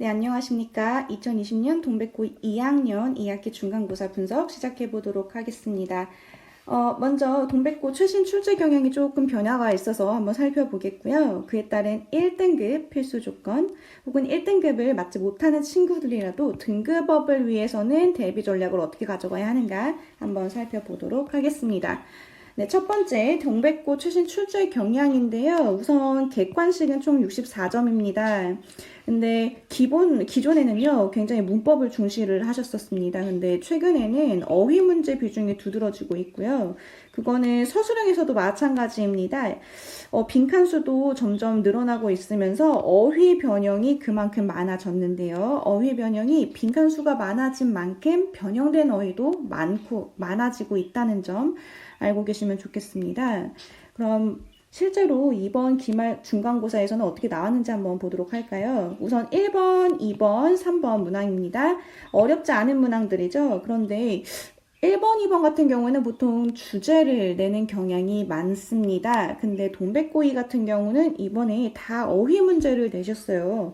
네, 안녕하십니까. 2020년 동백고 2학년 2학기 중간고사 분석 시작해 보도록 하겠습니다. 먼저 동백고 최신 출제 경향이 조금 변화가 있어서 한번 살펴보겠고요. 그에 따른 1등급 필수 조건 혹은 1등급을 맞지 못하는 친구들이라도 등급업을 위해서는 대비 전략을 어떻게 가져가야 하는가 한번 살펴보도록 하겠습니다. 네, 첫 번째 동백고 최신 출제 경향인데요. 우선 객관식은 총 64점입니다. 근데 기존에는요, 굉장히 문법을 중시를 하셨었습니다. 근데 최근에는 어휘 문제 비중이 두드러지고 있고요. 그거는 서술형에서도 마찬가지입니다. 빈칸수도 점점 늘어나고 있으면서 어휘 변형이 그만큼 많아졌는데요. 어휘 변형이 빈칸수가 많아진 만큼 변형된 어휘도 많아지고 있다는 점 알고 계시면 좋겠습니다. 그럼 실제로 이번 기말 중간고사에서는 어떻게 나왔는지 한번 보도록 할까요? 우선 1번, 2번, 3번 문항입니다. 어렵지 않은 문항들이죠. 그런데 1번, 2번 같은 경우는 보통 주제를 내는 경향이 많습니다. 근데 동백고이 같은 경우는 이번에 다 어휘 문제를 내셨어요.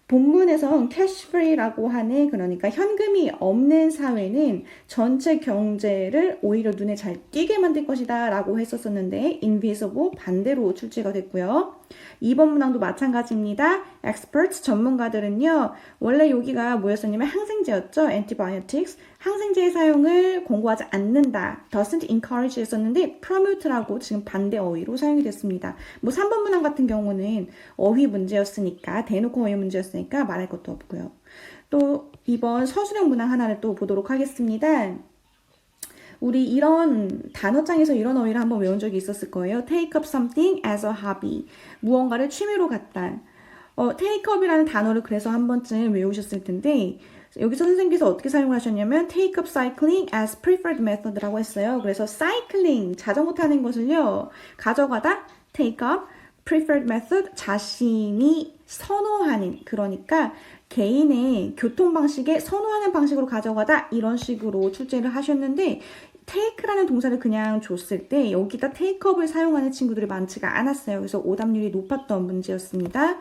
본문에선 cash free라고 하는, 그러니까 현금이 없는 사회는 전체 경제를 오히려 눈에 잘 띄게 만들 것이다 라고 했었었는데 invisible 반대로 출제가 됐고요. 2번 문항도 마찬가지입니다. experts 전문가들은요, 원래 여기가 뭐였었냐면 항생제였죠. antibiotics. 항생제의 사용을 권고하지 않는다. doesn't encourage 했었는데 promote라고 지금 반대 어휘로 사용이 됐습니다. 뭐 3번 문항 같은 경우는 어휘 문제였으니까, 대놓고 어휘 문제였으니까 말할 것도 없고요. 또 이번 서술형 문항 하나를 또 보도록 하겠습니다. 우리 이런 단어장에서 이런 어휘를 한번 외운 적이 있었을 거예요. take up something as a hobby. 무언가를 취미로 갖다. take up이라는 단어를 그래서 한 번쯤 외우셨을 텐데, 여기서 선생님께서 어떻게 사용을 하셨냐면 take up cycling as preferred method라고 했어요. 그래서 cycling, 자전거 타는 것을요, 가져가다 take up preferred method, 자신이 선호하는, 그러니까 개인의 교통방식에 선호하는 방식으로 가져가다, 이런 식으로 출제를 하셨는데, take라는 동사를 그냥 줬을 때 여기다 take-up을 사용하는 친구들이 많지가 않았어요. 그래서 오답률이 높았던 문제였습니다.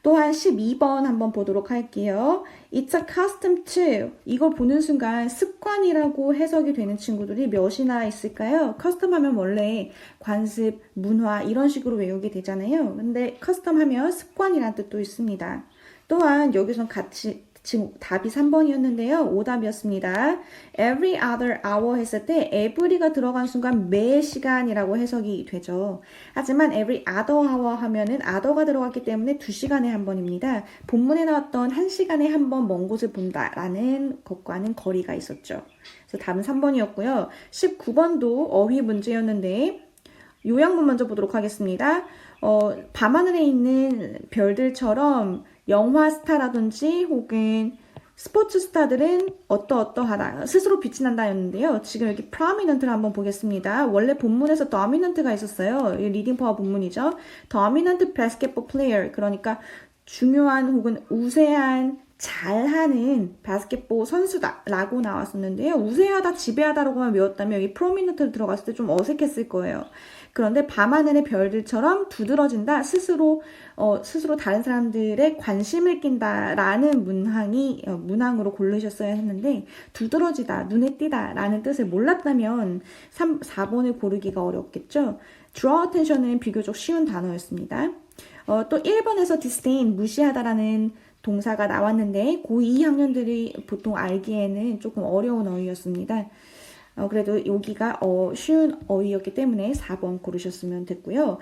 또한 12번 한번 보도록 할게요. It's a custom to. 이걸 보는 순간 습관이라고 해석이 되는 친구들이 몇이나 있을까요? custom 하면 원래 관습, 문화 이런 식으로 외우게 되잖아요. 근데 custom 하면 습관이라는 뜻도 있습니다. 또한 여기서 같이 지금 답이 3번이었는데요. 오답이었습니다. every other hour 했을 때 every가 들어간 순간 매 시간이라고 해석이 되죠. 하지만 every other hour 하면은 other가 들어갔기 때문에 2시간에 한 번입니다. 본문에 나왔던 1시간에 한 번 먼 곳을 본다라는 것과는 거리가 있었죠. 그래서 답은 3번이었고요. 19번도 어휘 문제였는데 요약문 먼저 보도록 하겠습니다. 밤하늘에 있는 별들처럼 영화 스타라든지 혹은 스포츠 스타들은 어떠하다, 스스로 빛이 난다였는데요. 지금 여기 prominent를 한번 보겠습니다. 원래 본문에서 dominant가 있었어요. 리딩 파워 본문이죠. dominant basketball player, 그러니까 중요한 혹은 우세한 잘하는 바스켓볼 선수다 라고 나왔었는데요. 우세하다, 지배하다라고만 외웠다면 여기 prominent를 들어갔을 때 좀 어색했을 거예요. 그런데 밤하늘의 별들처럼 두드러진다, 스스로 다른 사람들의 관심을 낀다라는 문항으로 고르셨어야 했는데, 두드러지다, 눈에 띄다 라는 뜻을 몰랐다면 4번을 고르기가 어렵겠죠. draw attention은 비교적 쉬운 단어였습니다. 또 1번에서 disdain, 무시하다라는 동사가 나왔는데 고2 학년들이 보통 알기에는 조금 어려운 어휘였습니다. 그래도 여기가 쉬운 어휘였기 때문에 4번 고르셨으면 됐고요.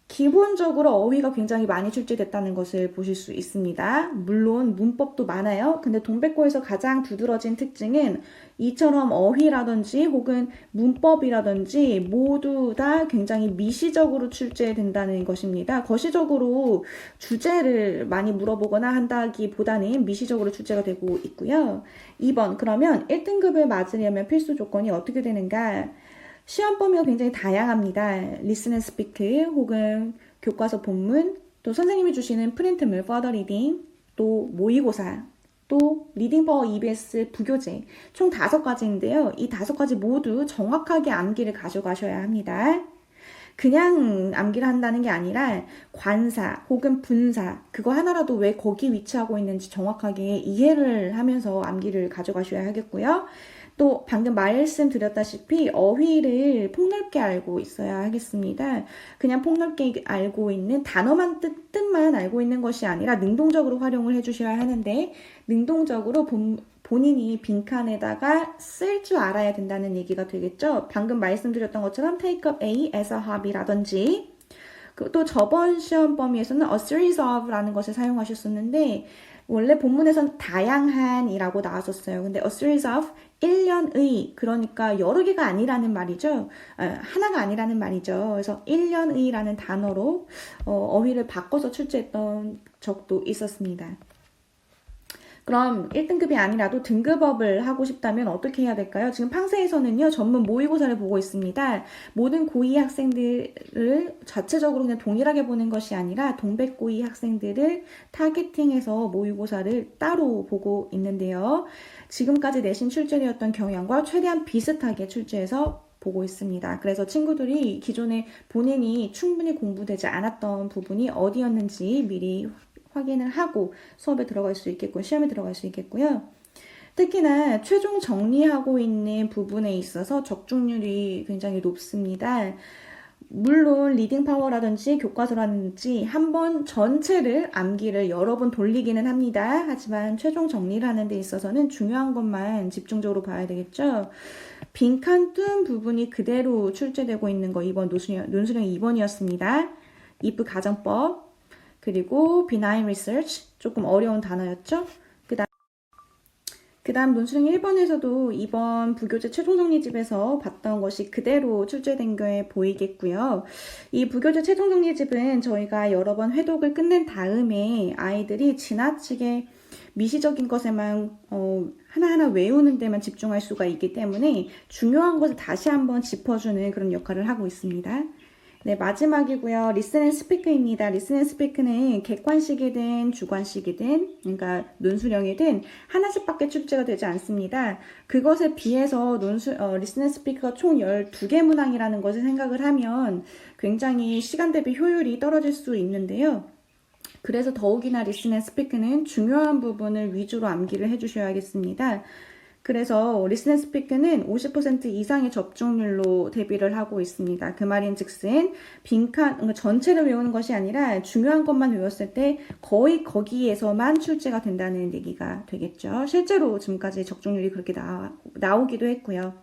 기본적으로 어휘가 굉장히 많이 출제됐다는 것을 보실 수 있습니다. 물론 문법도 많아요. 근데 동백고에서 가장 두드러진 특징은 이처럼 어휘라든지 혹은 문법이라든지 모두 다 굉장히 미시적으로 출제된다는 것입니다. 거시적으로 주제를 많이 물어보거나 한다기보다는 미시적으로 출제가 되고 있고요. 2번, 그러면 1등급을 맞으려면 필수 조건이 어떻게 되는가? 시험 범위가 굉장히 다양합니다. Listen and speak 혹은 교과서 본문, 또 선생님이 주시는 프린트물, further reading, 또 모의고사, 또 리딩 파워 EBS 부교재, 총 5가지인데요. 이 5가지 모두 정확하게 암기를 가져가셔야 합니다. 그냥 암기를 한다는 게 아니라 관사 혹은 분사 그거 하나라도 왜 거기 위치하고 있는지 정확하게 이해를 하면서 암기를 가져가셔야 하겠고요. 또 방금 말씀드렸다시피 어휘를 폭넓게 알고 있어야 하겠습니다. 그냥 폭넓게 알고 있는 단어만 뜻만 알고 있는 것이 아니라 능동적으로 활용을 해주셔야 하는데 능동적으로 본인이 빈칸에다가 쓸 줄 알아야 된다는 얘기가 되겠죠. 방금 말씀드렸던 것처럼 take up A as a hobby라든지 또 저번 시험 범위에서는 a series of라는 것을 사용하셨었는데 원래 본문에서는 다양한이라고 나왔었어요. 근데 a series of 1년의 그러니까 여러 개가 아니라는 말이죠. 하나가 아니라는 말이죠. 그래서 1년의라는 단어로 어휘를 바꿔서 출제했던 적도 있었습니다. 그럼 1등급이 아니라도 등급업을 하고 싶다면 어떻게 해야 될까요? 지금 팡세에서는요, 전문 모의고사를 보고 있습니다. 모든 고2 학생들을 자체적으로 그냥 동일하게 보는 것이 아니라 동백 고2 학생들을 타겟팅해서 모의고사를 따로 보고 있는데요. 지금까지 내신 출제되었던 경향과 최대한 비슷하게 출제해서 보고 있습니다. 그래서 친구들이 기존에 본인이 충분히 공부되지 않았던 부분이 어디였는지 미리 확인을 하고 수업에 들어갈 수 있겠고 시험에 들어갈 수 있겠고요. 특히나 최종 정리하고 있는 부분에 있어서 적중률이 굉장히 높습니다. 물론 리딩 파워라든지 교과서라든지 한번 전체를 암기를 여러 번 돌리기는 합니다. 하지만 최종 정리를 하는 데 있어서는 중요한 것만 집중적으로 봐야 되겠죠. 빈칸 뜬 부분이 그대로 출제되고 있는 거 이번 논술형 2번이었습니다. if 가정법 그리고 benign research 조금 어려운 단어였죠. 그 다음 논술형 1번에서도 이번 부교재 최종정리집에서 봤던 것이 그대로 출제된 게 보이겠고요. 이 부교재 최종정리집은 저희가 여러 번 회독을 끝낸 다음에 아이들이 지나치게 미시적인 것에만 하나하나 외우는 데만 집중할 수가 있기 때문에 중요한 것을 다시 한번 짚어주는 그런 역할을 하고 있습니다. 네, 마지막이고요. 리슨 앤 스피크입니다. 리슨 앤 스피크는 객관식이든 주관식이든 그러니까 논술형이든 하나씩밖에 출제가 되지 않습니다. 그것에 비해서 리슨 앤 스피크가 총 12개 문항이라는 것을 생각을 하면 굉장히 시간 대비 효율이 떨어질 수 있는데요. 그래서 더욱이나 리슨 앤 스피크는 중요한 부분을 위주로 암기를 해주셔야겠습니다. 그래서 리슨 앤 스피크는 50% 이상의 접종률로 대비를 하고 있습니다. 그 말인즉슨 빈칸 전체를 외우는 것이 아니라 중요한 것만 외웠을 때 거의 거기에서만 출제가 된다는 얘기가 되겠죠. 실제로 지금까지 적중률이 그렇게 나오기도 했고요.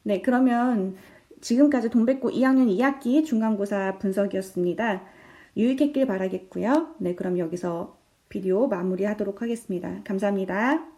네, 그러면 지금까지 동백고 2학년 2학기 중간고사 분석이었습니다. 유익했길 바라겠고요. 네, 그럼 여기서 비디오 마무리하도록 하겠습니다. 감사합니다.